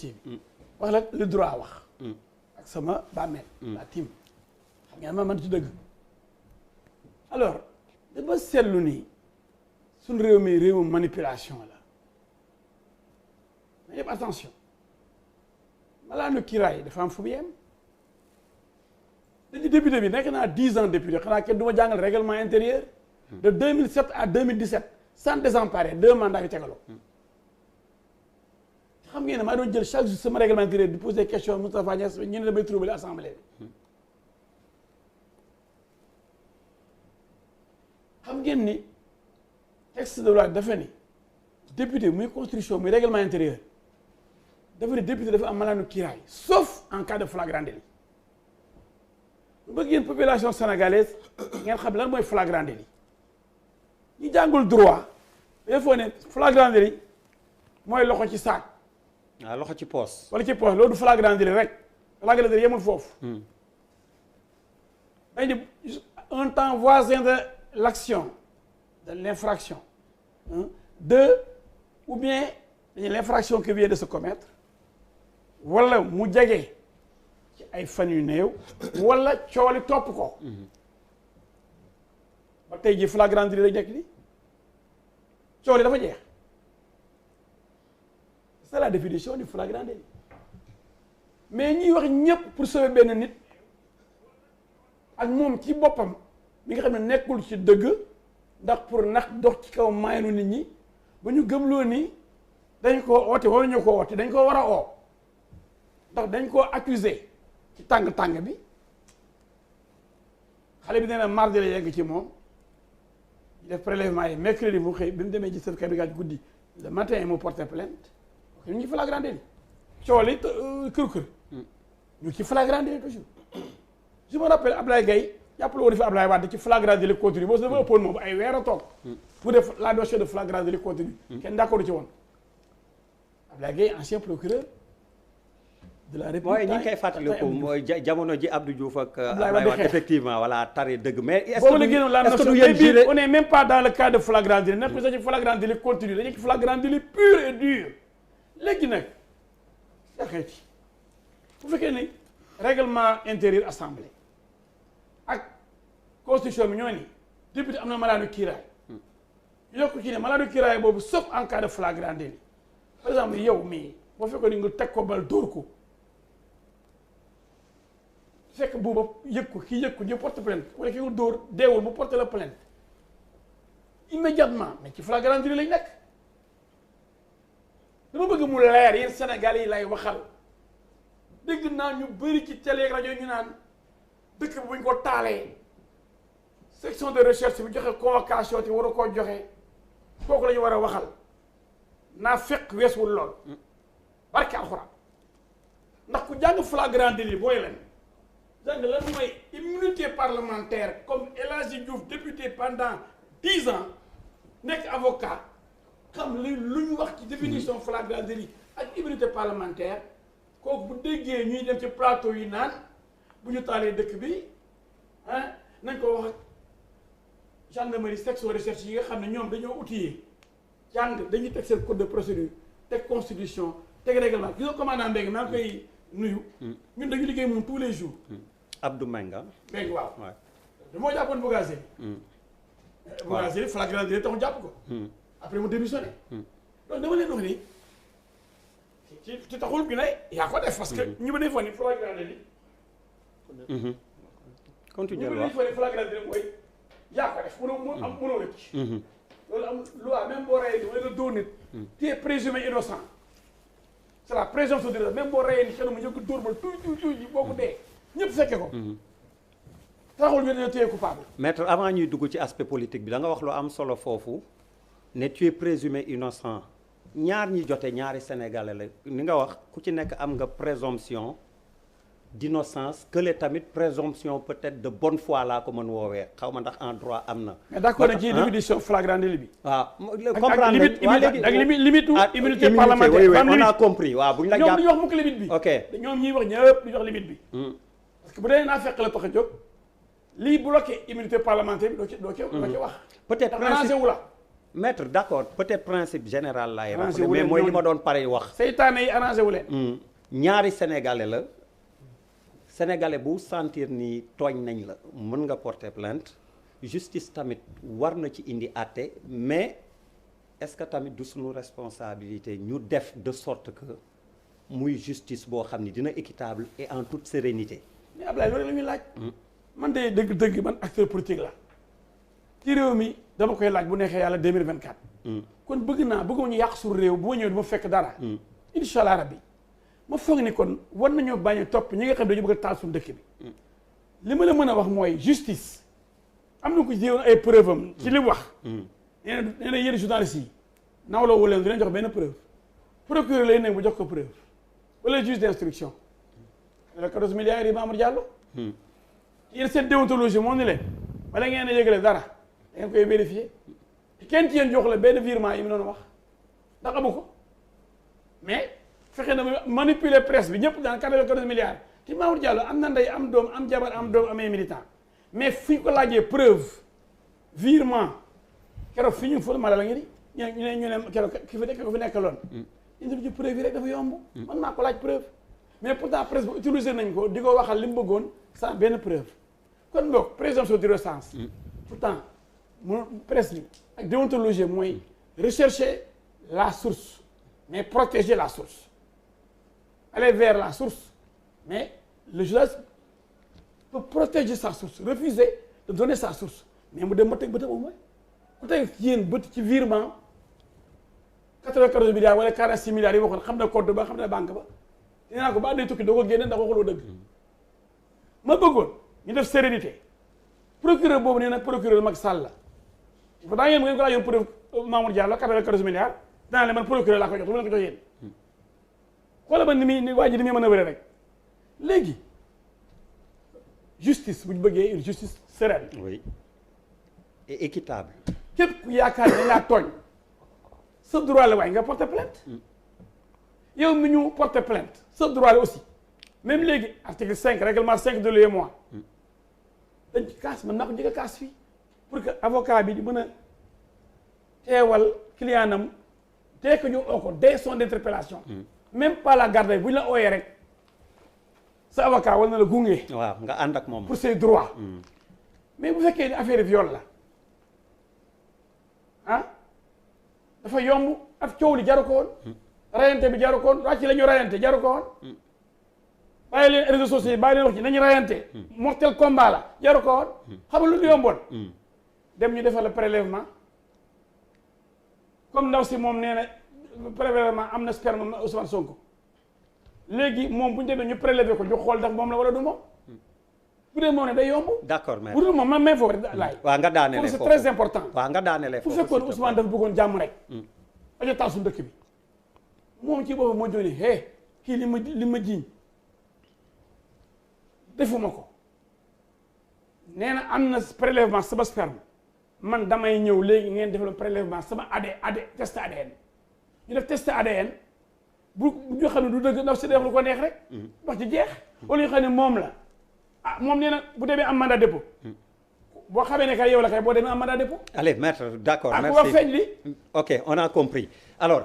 dossier bi. wax la le droit wax. ak sama bàmmeel. la tim xam ngeen ma man ci dëgg. alors dama seetlu ni suñ réew mi réewum manipulation la mais yëpp attention malaanu kiraay dafa am fu mu yem. dañu député bi nekk naa 10 ans député xanaa kenn du ma jàngal règlement intérieur. de 2007 à 2017 sans désemparer 2 mandats yu tegaloo. xam ngeen ne maa doon jël chaque jour sama règlement intérieur di poser des questions Moustapha Niasse ñu ne damay troubler assemblée bi. xam ngeen ni texte de loi dafa ni député muy constitution muy règlement intérieur dafa ni député dafa am malaanu kiiraay sauf en cas de flagrant délit. bu bëgg yéen population sénégalaise ngeen xam lan mooy flagrant délit ñi jàngul droit il faut ne flagrant délit mooy loxo ci saak. waaw loxo ci poos. wala ci poos loolu du flagrant délit rek flagrant délit yemul foofu. dañ di un temps voisin de l'action de l'infraction. Deux, ou bien l'infraction qui vient de se commettre wala mu jege ci ay fan yu néew wala cooli topp ko. ba tey ji flagrant délit la nekk ni cooli dafa jeex. c'est la définition du flagrant délit mais ñiy wax ñëpp pour sauver benn nit ak moom ci boppam mi nga xam ne nekkul ci dëgg ndax pour nax dox ci kaw maayanu nit ñi ba ñu gëmloo ni dañ koo oote wala ñu ko oote dañ koo war a oo ndax dañ koo accusé ci tàng-tàng bi xale bi nee na mardi la yegg ci moom def prélèvement yi mercredi mu xëy bi mu demee ci certificat médical guddi le matin mu porté plainte ñu ngi flagrant délit cooli kër ñu ci flagrant délit toujours je me rappelle Ablaye Gaye jàppale woon fi Ablaye Wade ci flagrant délit continu boo su dafa ëppoon moom ay weer a toog pour def la dossier de flagrant délit continu kenn d'accord ci woon Ablaye Gaye ancien procureur de la République mooy ñi ngi koy fàttaliku mooy jamono ji Abdou Diouf ak Ablaye Wade effectivement voilà tari dëgg mais est-ce que du yéen juré on est même pas dans le cas de flagrant délit nekk sax ci flagrant délit continu dañu ci flagrant délit pur et dur léegi nag yaxeeti bu fekkee ni règlement intérieur assemblée ak constitution bi ñoo ni député am na malaanu kiiraay yokku ci ne malaanu kiiraay boobu sauf en cas de flagrant délit par exemple yow mii boo fekkoon ni nga teg ko bal dóor ko fekk booba yëg ko kii yëg ko ñu porte plainte wala ki nga dóor deewul mu porte la plainte immédiatement mais ci flagrant délit lañ nekk dama bëgg mu leer yéen Sénégal yi lay waxal dégg naa ñu bëri ci télé ak rajo ñu naan dëkk bi bu ñu ko taalee section de recherche bi joxe convocation te war a koo joxe kooku la ñu war a waxal naa fekk weesuwul lool barke alxuraan ndax ku jàng flagrant délit booy leen jàng lan mooy immunité parlementaire comme El Hadji Diouf député pendant 10 ans nekk avocat xam li lu ñu wax ci définition flagrant délit ak immunité parlementaire kooku bu déggee ñuy dem ci plateau yi naan bu ñu taalee dëkk bi ah nañ ko wax ak gendarmerie section recherche yi nga xam ne ñoom dañoo outillé jàng dañuy teg seen code de procédure teg constitution teg règlement gis nga commandant Mbengue maa ngi koy nuyu ñun dañu liggéey moom tous les jours Abdou Mbengue waaw moo jàppoon Bougazelli Bougazelli flagrant délit taxu jàpp ko après mu démissionné donc dama leen wax ni ci taxul bi ne yaa ko def parce que ñu ba defoon ni flagrant délit continue ñu ba defoon ni flagrant délit mooy yaa ko def mënoo rëcc loolu am loi même boo reyee ni wala nga dóor nit tu es présumé innocent c'est la présomption d'innocence même boo reyee ni xëy na mu ñëw ko dóor ba tuuti boo ko dee ñëpp fekke ko taxul ñu ne téye coupable. maître avant ñuy dugg ci aspect politique bi da nga wax lu am solo foofu ne tu es présumé innocent ñaar ñi jote ñaari sénégalais la ni nga wax ku ci nekk am nga présomption d'innocence que le tamit présomption peut-être de bonne foi laa ko mën woowee xaw ma ndax en droit am na. mais d'accord ci définition flagrant délit bi. waaw comprendre ak limite immunité parlementaire on a compris waaw bu ñu la jàpp ñoom du ñu wax mukk limite bi. ok ñoom ñuy wax ñëpp du ñu wax limite bi. parce que bu dee naa fekk la tax a jóg lii bloqué immunité parlementaire bi doo ci wax. peut-être arrangé wu la. maître d'accord peut-être principe général laay Arrangé rappeler wu mais leen mooy li ñooñu. ma doon pare wax. seytaane yi arrangé wu leen. ñaari sénégalais la sénégalais bu sentir ni tooñ nañ la mën nga porter plainte justice tamit war na ci indi àtte mais est-ce que tamit du suñu responsabilité ñu def de sorte que muy justice boo xam ni dina équitable et en toute sérénité. mais Ablaye loolu la ñuy laaj. man de dëgg-dëgg man acteur politique la ci réew mi dama koy laaj bu neexee yàlla 2024. kon bëgguma ñu yàq suñu réew bu ma ñëwee du ma fekk dara. incha allah rabbi ma foog ni kon war nañoo bañ a topp ñi nga xam ne dañu bëgg a taal suñu dëkk bi. li ma la mën a wax mooy justice am na ko jéewoon ay preuve am ci li mu wax. nee na yéen journalistes yi nawloo wu leen du leen jox benn preuve procureur lay nekk bu jox ko preuve wala juge d'instruction. le 14 milliards yi Mamour Diallo. yéen seen déontologie moo ni leen wala ngeen a yëgale dara da ngeen koy vérifier kenn ci yéen jox la benn virement yi mu doon wax ndax amu ko mais fexe na manipuler presse bi ñëpp dans 14 milliards te Mamour Diallo am na ndey am doom am jabar am doom amee militant mais fi ñu ko laajee preuve virement keroog fi ñu fa mala la ngi di ñu ne keroog ki fi nekkaloon indi ci preuve yi rek dafa yomb man maa ko laaj preuve mais pourtant presse bi utiliser nañ ko di ko waxal li mu bëggoon sans benn preuve kon boog présomption d'innocence pourtant mu presse bi ak déontologie mooy rechercher la source mais protéger la source aller vers la source mais le journaliste peut protéger sa source refuser de donner sa source mais mu dem ma teg bëtam au moins ku teg yéen bët ci virement 94 milliards wala 46 milliards yi waxoon xam na compte ba xam na banque ba dinaa ko ba day tukki doo ko génne ndax waxuloo dëgg ma bëggoon ñu def sérénité procureur boobu nee na procureur Macky Sall la pourtant yéen ngeen ko laajoon preuve Mamour Diallo 94 milliards danaa leen man procureur laa ko jox du ma leen ko jox yéen xoola ba ni waa ji ni muy mën a wéree rek léegi justice bu ñu bëggee une justice sereine. oui et équitable. képp ku yaakaar ne dañ laa tooñ sa droit la waaye nga porter plainte yow mi ñu porter plainte sa droit la aussi même léegi article 5 règlement 5 de l'UEMOA dañ ci kaas man naa ko njëkk a kaas fii pour que avocat bi di mën a teewal client am dès que ñu oo ko dès son interpellation même pas la garde bu ñu la ooyee rek sa avocat war na la gunge. waaw nga ànd ak moom pour ses droits mais bu fekkee ni affaire viol la ah dafa yomb ak coow li jaru ko woon rayante bi jaru ko woon wàcc la ñu rayante jaru ko woon bàyyi leen réseaux sociaux yi bàyyi leen wax ci nañu rayante mortel combat la jaru ko woon xam nga lu yomboon dem ñu defal la prélèvement comme ndaw si moom nee na prélèvement am na sperme Ousmane Sonko léegi moom bu ñu demee ñu prélever ko ñu xool ndax moom la wala du moom bu dee moom ne day yomb. d'accord mais bu dul moom man may foofu rek laay. waaw nga daanelee c'est foofu très important. waaw nga daanelee fu foofu fekkoon Ousmane dafa bëggoon jàmm rek. aja taal suñu dëkk bi moom ci boobu moo doon ne kii li ma jiiñ defuma ko nee na am na prélèvement sama sperme man damay ñëw léegi ngeen def le prélèvement sama test ADN ñu def test ADN bu ñu xam ne du dëgg ndax si def lu ko neex rek. wax ci jeex. wala ñu xam ne moom la moom nee na bu demee am mandat dépôt. boo xamee ne kay yow la kay boo demee am mandat dépôt. allez maître d'accord merci ku wax feeñ li. ok on a compris alors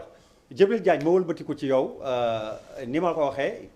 Djibril Diagne ma wëlbatiku ci yow ni ma ko waxee